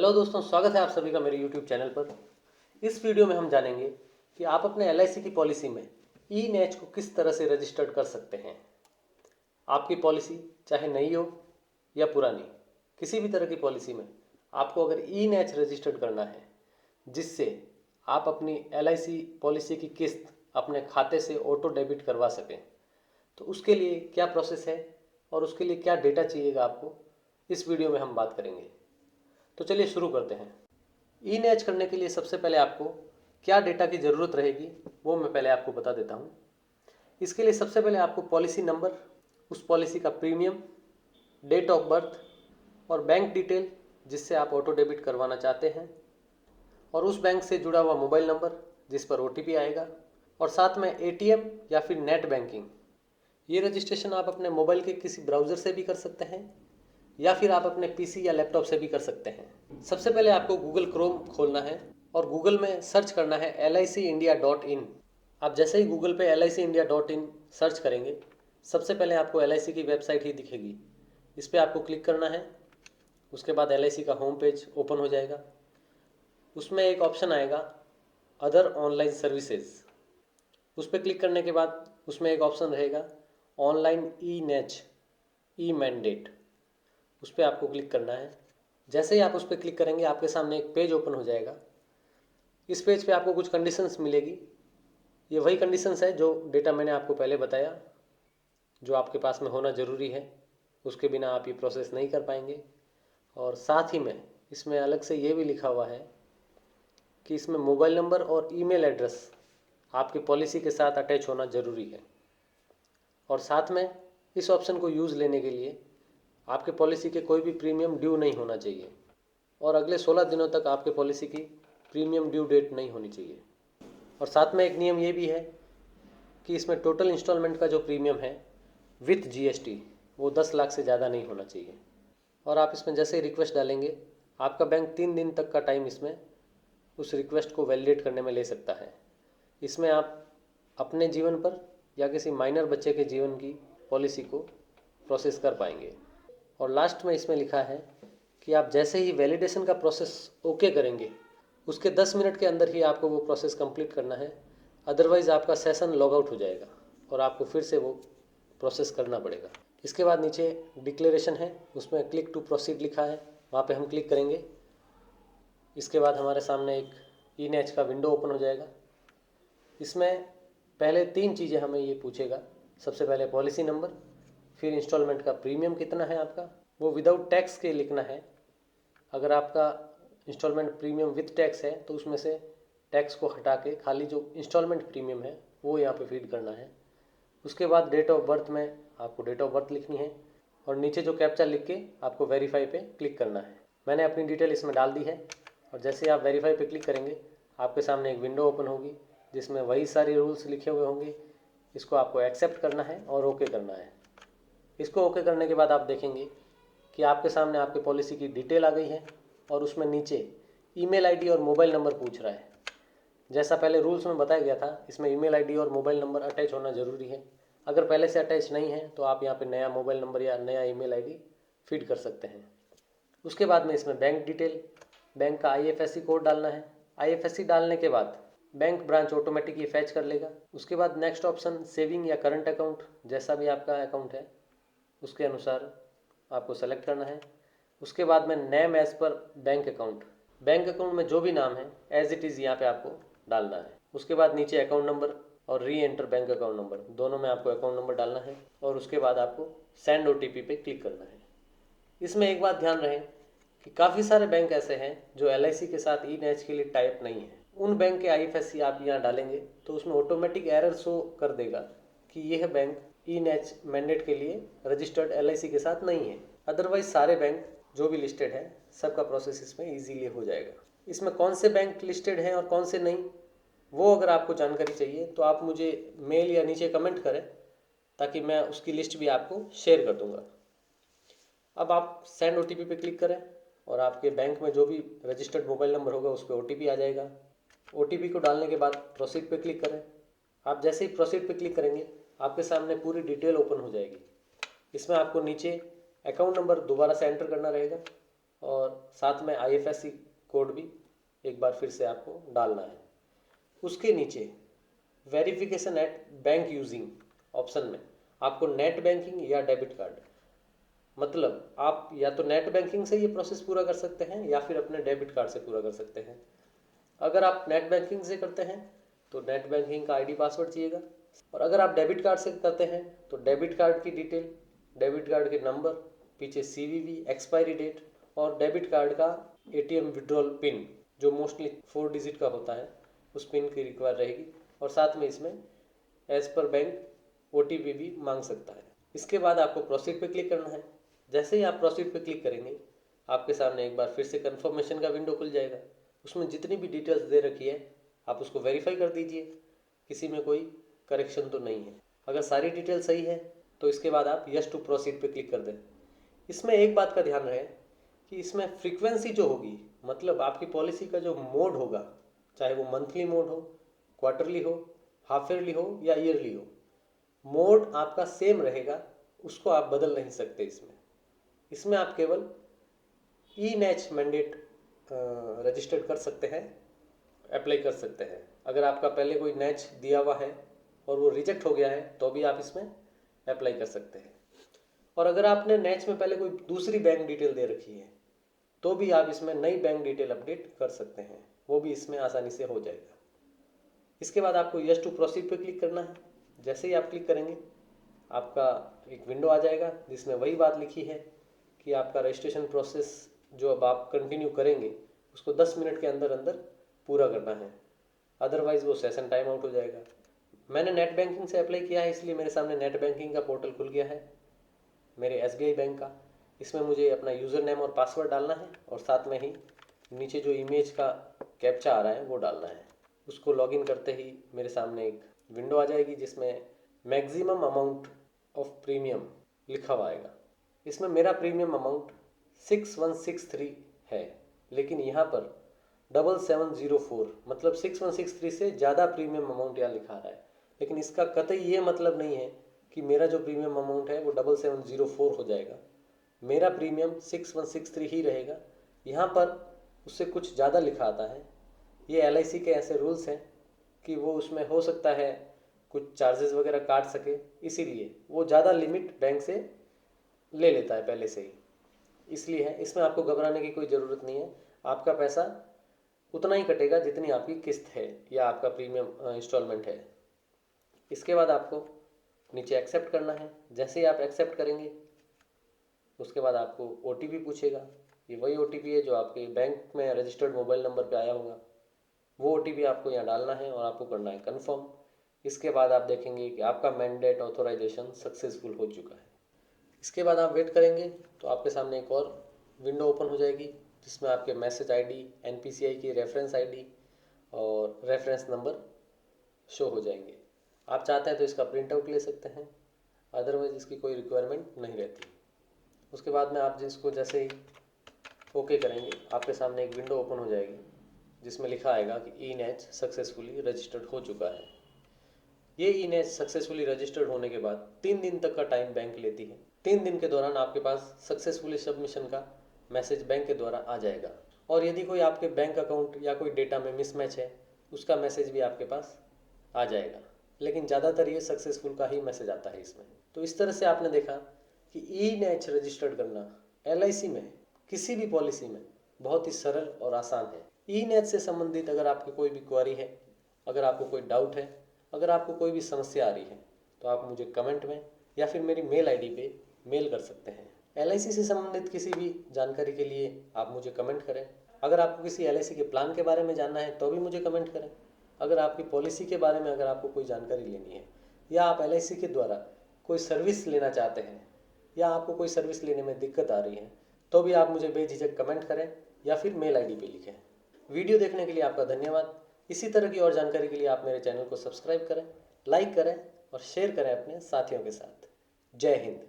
Hello दोस्तों, स्वागत है आप सभी का मेरे YouTube चैनल पर। इस वीडियो में हम जानेंगे कि आप अपने LIC की पॉलिसी में ई नैच को किस तरह से रजिस्टर्ड कर सकते हैं। आपकी पॉलिसी चाहे नई हो या पुरानी, किसी भी तरह की पॉलिसी में आपको अगर ई नैच रजिस्टर्ड करना है जिससे आप अपनी LIC पॉलिसी की किस्त अपने खाते से ऑटो डेबिट करवा सकें, तो उसके लिए क्या प्रोसेस है और उसके लिए क्या डेटा चाहिएगा आपको, इस वीडियो में हम बात करेंगे। तो चलिए शुरू करते हैं। ई नैच करने के लिए सबसे पहले आपको क्या डेटा की ज़रूरत रहेगी वो मैं पहले आपको बता देता हूँ। इसके लिए सबसे पहले आपको पॉलिसी नंबर, उस पॉलिसी का प्रीमियम, डेट ऑफ बर्थ और बैंक डिटेल जिससे आप ऑटो डेबिट करवाना चाहते हैं, और उस बैंक से जुड़ा हुआ मोबाइल नंबर जिस पर OTP आएगा, और साथ में ATM या फिर नेट बैंकिंग। ये रजिस्ट्रेशन आप अपने मोबाइल के किसी ब्राउज़र से भी कर सकते हैं या फिर आप अपने PC या लैपटॉप से भी कर सकते हैं। सबसे पहले आपको गूगल क्रोम खोलना है और गूगल में सर्च करना है licindia.in। आप जैसे ही गूगल पे licindia.in सर्च करेंगे, सबसे पहले आपको LIC की वेबसाइट ही दिखेगी। इस पर आपको क्लिक करना है। उसके बाद LIC का होम पेज ओपन हो जाएगा। उसमें एक ऑप्शन आएगा अदर ऑनलाइन सर्विसेज। उस पर क्लिक करने के बाद उसमें एक ऑप्शन रहेगा ऑनलाइन ई नैच ई मैंडेट। उस पर आपको क्लिक करना है। जैसे ही आप उस पर क्लिक करेंगे आपके सामने एक पेज ओपन हो जाएगा। इस पेज पे आपको कुछ कंडीशंस मिलेगी। ये वही कंडीशंस है जो डेटा मैंने आपको पहले बताया, जो आपके पास में होना ज़रूरी है। उसके बिना आप ये प्रोसेस नहीं कर पाएंगे। और साथ ही में इसमें अलग से ये भी लिखा हुआ है कि इसमें मोबाइल नंबर और ईमेल एड्रेस आपकी पॉलिसी के साथ अटैच होना ज़रूरी है। और साथ में इस ऑप्शन को यूज़ लेने के लिए आपके पॉलिसी के कोई भी प्रीमियम ड्यू नहीं होना चाहिए और अगले 16 दिनों तक आपके पॉलिसी की प्रीमियम ड्यू डेट नहीं होनी चाहिए। और साथ में एक नियम ये भी है कि इसमें टोटल इंस्टॉलमेंट का जो प्रीमियम है विथ GST वो 10 लाख से ज़्यादा नहीं होना चाहिए। और आप इसमें जैसे ही रिक्वेस्ट डालेंगे, आपका बैंक 3 दिन तक का टाइम इसमें उस रिक्वेस्ट को वैलिडेट करने में ले सकता है। इसमें आप अपने जीवन पर या किसी माइनर बच्चे के जीवन की पॉलिसी को प्रोसेस कर पाएंगे। और लास्ट में इसमें लिखा है कि आप जैसे ही वैलिडेशन का प्रोसेस ओके करेंगे, उसके 10 मिनट के अंदर ही आपको वो प्रोसेस कंप्लीट करना है। अदरवाइज़ आपका सेशन लॉग आउट हो जाएगा और आपको फिर से वो प्रोसेस करना पड़ेगा। इसके बाद नीचे डिक्लेरेशन है, उसमें क्लिक टू प्रोसीड लिखा है, वहाँ पे हम क्लिक करेंगे। इसके बाद हमारे सामने एक ई नैच का विंडो ओपन हो जाएगा। इसमें पहले 3 चीज़ें हमें ये पूछेगा। सबसे पहले पॉलिसी नंबर, फिर इंस्टॉलमेंट का प्रीमियम कितना है आपका, वो विदाउट टैक्स के लिखना है। अगर आपका इंस्टॉलमेंट प्रीमियम विथ टैक्स है तो उसमें से टैक्स को हटा के खाली जो इंस्टॉलमेंट प्रीमियम है वो यहाँ पे फीड करना है। उसके बाद डेट ऑफ बर्थ में आपको डेट ऑफ बर्थ लिखनी है और नीचे जो कैप्चा लिख के आपको वेरीफाई पे क्लिक करना है। मैंने अपनी डिटेल इसमें डाल दी है और जैसे आप वेरीफाई पे क्लिक करेंगे आपके सामने एक विंडो ओपन होगी जिसमें वही सारे रूल्स लिखे हुए होंगे। इसको आपको एक्सेप्ट करना है और ओके करना है। इसको ओके करने के बाद आप देखेंगे कि आपके सामने आपके पॉलिसी की डिटेल आ गई है और उसमें नीचे ईमेल आईडी और मोबाइल नंबर पूछ रहा है। जैसा पहले रूल्स में बताया गया था, इसमें ईमेल आईडी और मोबाइल नंबर अटैच होना ज़रूरी है। अगर पहले से अटैच नहीं है तो आप यहाँ पे नया मोबाइल नंबर या नया ईमेल आईडी फीड कर सकते हैं। उसके बाद में इसमें बैंक डिटेल, बैंक का IFSC कोड डालना है। IFSC डालने के बाद बैंक ब्रांच ऑटोमेटिकली फैच कर लेगा। उसके बाद नेक्स्ट ऑप्शन सेविंग या करंट अकाउंट, जैसा भी आपका अकाउंट है उसके अनुसार आपको सेलेक्ट करना है। उसके बाद में name as per bank account, bank account में जो भी नाम है एज इट इज़ यहाँ पे आपको डालना है। उसके बाद नीचे अकाउंट नंबर और री एंटर बैंक अकाउंट नंबर, दोनों में आपको अकाउंट नंबर डालना है और उसके बाद आपको सेंड OTP पे क्लिक करना है। इसमें एक बात ध्यान रहे कि काफ़ी सारे बैंक ऐसे हैं जो LIC के साथ ई नैच के लिए टाइप नहीं है। उन बैंक के IFSC आप यहाँ डालेंगे तो उसमें ऑटोमेटिक एरर शो कर देगा कि यह बैंक ई नैच मैंडेट के लिए रजिस्टर्ड LIC के साथ नहीं है। अदरवाइज सारे बैंक जो भी लिस्टेड है सबका प्रोसेस इसमें इजीली हो जाएगा। इसमें कौन से बैंक लिस्टेड हैं और कौन से नहीं, वो अगर आपको जानकारी चाहिए तो आप मुझे मेल या नीचे कमेंट करें ताकि मैं उसकी लिस्ट भी आपको शेयर कर दूंगा। अब आप सेंड OTP पे क्लिक करें और आपके बैंक में जो भी रजिस्टर्ड मोबाइल नंबर होगा उस पर OTP आ जाएगा। OTP को डालने के बाद प्रोसीड पे क्लिक करें। आप जैसे ही प्रोसीड पे क्लिक करेंगे आपके सामने पूरी डिटेल ओपन हो जाएगी। इसमें आपको नीचे अकाउंट नंबर दोबारा से एंटर करना रहेगा और साथ में IFSC कोड भी एक बार फिर से आपको डालना है। उसके नीचे verification at bank using option में आपको नेट बैंकिंग या डेबिट कार्ड, मतलब आप या तो नेट बैंकिंग से ये प्रोसेस पूरा कर सकते हैं या फिर अपने डेबिट कार्ड से पूरा कर सकते हैं। अगर आप नेट बैंकिंग से करते हैं तो नेट बैंकिंग का ID पासवर्ड चाहिएगा, और अगर आप डेबिट कार्ड से करते हैं तो डेबिट कार्ड की डिटेल, डेबिट कार्ड के नंबर, पीछे CVV, एक्सपायरी डेट और डेबिट कार्ड का ATM विड्रॉल पिन जो मोस्टली 4 डिजिट का होता है, उस पिन की रिक्वायर रहेगी। और साथ में इसमें एज पर बैंक OTP भी मांग सकता है। इसके बाद आपको प्रोसीड पे क्लिक करना है। जैसे ही आप प्रोसीड पे क्लिक करेंगे आपके सामने एक बार फिर से कन्फर्मेशन का विंडो खुल जाएगा। उसमें जितनी भी डिटेल्स दे रखी है आप उसको वेरीफाई कर दीजिए, किसी में कोई करेक्शन तो नहीं है। अगर सारी डिटेल सही है तो इसके बाद आप यस टू प्रोसीड पे क्लिक कर दें। इसमें एक बात का ध्यान रहे कि इसमें फ्रीक्वेंसी जो होगी, मतलब आपकी पॉलिसी का जो मोड होगा, चाहे वो मंथली मोड हो, क्वार्टरली हो, हाफ ईयरली हो या ईयरली हो, मोड आपका सेम रहेगा, उसको आप बदल नहीं सकते। इसमें आप केवल ई-नैच मैंडेट रजिस्टर्ड कर सकते हैं, अप्लाई कर सकते हैं। अगर आपका पहले कोई नैच दिया हुआ है और वो रिजेक्ट हो गया है तो भी आप इसमें अप्लाई कर सकते हैं। और अगर आपने नैच में पहले कोई दूसरी बैंक डिटेल दे रखी है तो भी आप इसमें नई बैंक डिटेल अपडेट कर सकते हैं, वो भी इसमें आसानी से हो जाएगा। इसके बाद आपको यस टू प्रोसीड पे क्लिक करना है। जैसे ही आप क्लिक करेंगे आपका एक विंडो आ जाएगा जिसमें वही बात लिखी है कि आपका रजिस्ट्रेशन प्रोसेस जो अब आप कंटिन्यू करेंगे उसको 10 मिनट के अंदर अंदर पूरा करना है, अदरवाइज़ वो सेशन टाइम आउट हो जाएगा। मैंने नेट बैंकिंग से अप्लाई किया है, इसलिए मेरे सामने नेट बैंकिंग का पोर्टल खुल गया है मेरे SBI बैंक का। इसमें मुझे अपना यूज़र नेम और पासवर्ड डालना है और साथ में ही नीचे जो इमेज का कैप्चा आ रहा है वो डालना है। उसको लॉगिन करते ही मेरे सामने एक विंडो आ जाएगी जिसमें मैक्सिमम अमाउंट ऑफ प्रीमियम लिखा हुआ आएगा। इसमें मेरा प्रीमियम अमाउंट 6163 है, लेकिन यहाँ पर 7704 मतलब 6163 से ज़्यादा प्रीमियम अमाउंट यहाँ लिखा रहा है। लेकिन इसका कतई ये मतलब नहीं है कि मेरा जो प्रीमियम अमाउंट है वो 7704 हो जाएगा। मेरा प्रीमियम 6163 ही रहेगा। यहाँ पर उससे कुछ ज़्यादा लिखा आता है। ये LIC के ऐसे रूल्स हैं कि वो उसमें हो सकता है कुछ चार्जेस वगैरह काट सके, इसीलिए वो ज़्यादा लिमिट बैंक से ले लेता है पहले से ही, इसलिए है। इसमें आपको घबराने की कोई ज़रूरत नहीं है। आपका पैसा उतना ही कटेगा जितनी आपकी किस्त है या आपका प्रीमियम इंस्टॉलमेंट है। इसके बाद आपको नीचे एक्सेप्ट करना है। जैसे ही आप एक्सेप्ट करेंगे उसके बाद आपको OTP पूछेगा। ये वही OTP है जो आपके बैंक में रजिस्टर्ड मोबाइल नंबर पे आया होगा, वो OTP आपको यहाँ डालना है और आपको करना है कन्फर्म। इसके बाद आप देखेंगे कि आपका मैंडेट ऑथोराइजेशन सक्सेसफुल हो चुका है। इसके बाद आप वेट करेंगे तो आपके सामने एक और विंडो ओपन हो जाएगी जिसमें आपके मैसेज ID, NPCI की रेफरेंस ID और रेफरेंस नंबर शो हो जाएंगे। आप चाहते हैं तो इसका प्रिंट आउट ले सकते हैं, अदरवाइज इसकी कोई रिक्वायरमेंट नहीं रहती। उसके बाद में आप जिसको जैसे ही ओके करेंगे आपके सामने एक विंडो ओपन हो जाएगी जिसमें लिखा आएगा कि ई-नैच सक्सेसफुली रजिस्टर्ड हो चुका है। ये ई-नैच सक्सेसफुली रजिस्टर्ड होने के बाद 3 दिन तक का टाइम बैंक लेती है। 3 दिन के दौरान आपके पास सक्सेसफुली सबमिशन का मैसेज बैंक के द्वारा आ जाएगा, और यदि कोई आपके बैंक अकाउंट या कोई डेटा में मिसमैच है उसका मैसेज भी आपके पास आ जाएगा, लेकिन ज़्यादातर ये सक्सेसफुल का ही मैसेज आता है इसमें। तो इस तरह से आपने देखा कि ई-नैच रजिस्टर्ड करना LIC में किसी भी पॉलिसी में बहुत ही सरल और आसान है। ई-नैच से संबंधित अगर आपकी कोई भी क्वेरी है, अगर आपको कोई डाउट है, अगर आपको कोई भी समस्या आ रही है तो आप मुझे कमेंट में या फिर मेरी मेल ID पे मेल कर सकते हैं। LIC से संबंधित किसी भी जानकारी के लिए आप मुझे कमेंट करें। अगर आपको किसी LIC के प्लान के बारे में जानना है तो भी मुझे कमेंट करें। अगर आपकी पॉलिसी के बारे में अगर आपको कोई जानकारी लेनी है या आप LIC के द्वारा कोई सर्विस लेना चाहते हैं या आपको कोई सर्विस लेने में दिक्कत आ रही है तो भी आप मुझे बेझिझक कमेंट करें या फिर मेल ID पे लिखें। वीडियो देखने के लिए आपका धन्यवाद। इसी तरह की और जानकारी के लिए आप मेरे चैनल को सब्सक्राइब करें, लाइक करें और शेयर करें अपने साथियों के साथ। जय हिंद।